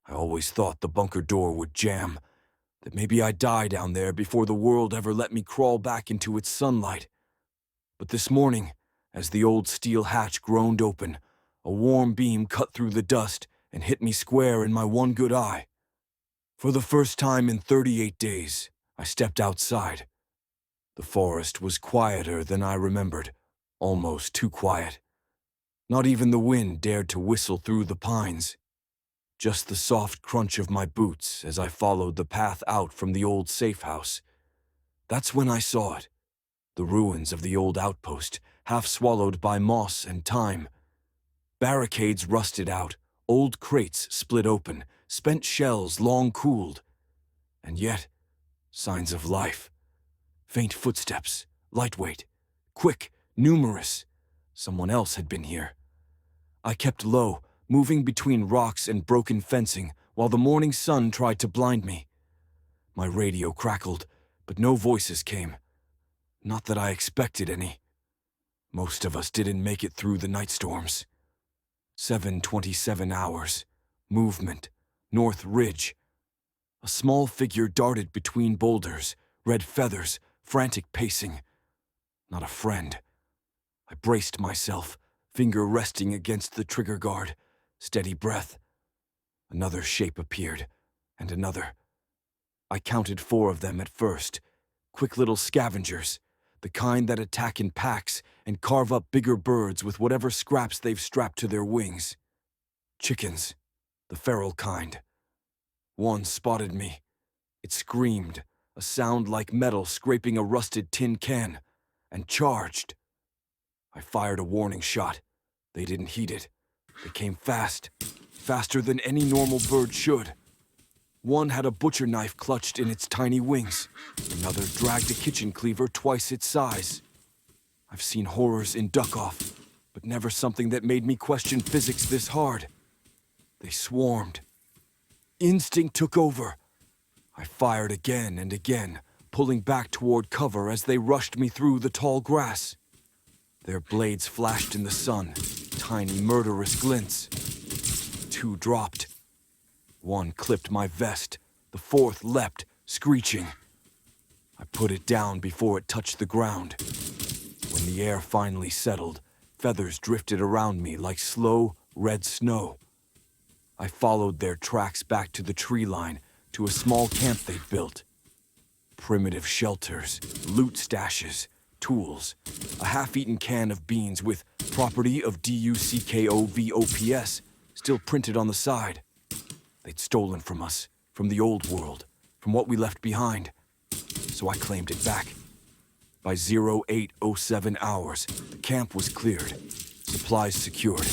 I always thought the bunker door would jam, that maybe I'd die down there before the world ever let me crawl back into its sunlight. But this morning, as the old steel hatch groaned open, a warm beam cut through the dust and hit me square in my one good eye. For the first time in 38 days, I stepped outside. The forest was quieter than I remembered, almost too quiet. Not even the wind dared to whistle through the pines. Just the soft crunch of my boots as I followed the path out from the old safe house. That's when I saw it. The ruins of the old outpost, half swallowed by moss and time. Barricades rusted out, old crates split open, spent shells long cooled. And yet, signs of life. Faint footsteps, lightweight, quick, numerous. Someone else had been here. I kept low, moving between rocks and broken fencing while the morning sun tried to blind me. My radio crackled, but no voices came. Not that I expected any. Most of us didn't make it through the night storms. 7:27 hours. Movement. North Ridge. A small figure darted between boulders, red feathers, frantic pacing. Not a friend. I braced myself, finger resting against the trigger guard. Steady breath. Another shape appeared, and another. I counted 4 of them at first. Quick little scavengers, the kind that attack in packs and carve up bigger birds with whatever scraps they've strapped to their wings. Chickens, the feral kind. One spotted me. It screamed, a sound like metal scraping a rusted tin can, and charged. I fired a warning shot. They didn't heed it. They came fast, faster than any normal bird should. One had a butcher knife clutched in its tiny wings. Another dragged a kitchen cleaver twice its size. I've seen horrors in Duckov, but never something that made me question physics this hard. They swarmed. Instinct took over. I fired again and again, pulling back toward cover as they rushed me through the tall grass. Their blades flashed in the sun, tiny murderous glints. 2 dropped. 1 clipped my vest, the 4th leapt, screeching. I put it down before it touched the ground. When the air finally settled, feathers drifted around me like slow, red snow. I followed their tracks back to the tree line, to a small camp they'd built. Primitive shelters, loot stashes, tools, a half-eaten can of beans with property of Duckovops still printed on the side. They'd stolen from us, from the old world, from what we left behind. So I claimed it back. By 0807 hours, the camp was cleared, supplies secured,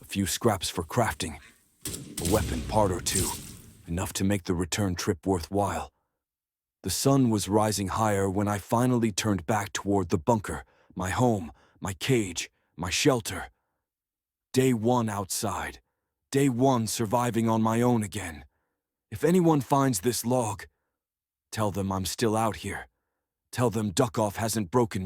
a few scraps for crafting, a weapon part or 2, enough to make the return trip worthwhile. The sun was rising higher when I finally turned back toward the bunker, my home, my cage, my shelter. Day 1 outside. Day 1 surviving on my own again. If anyone finds this log, tell them I'm still out here. Tell them Duckov hasn't broken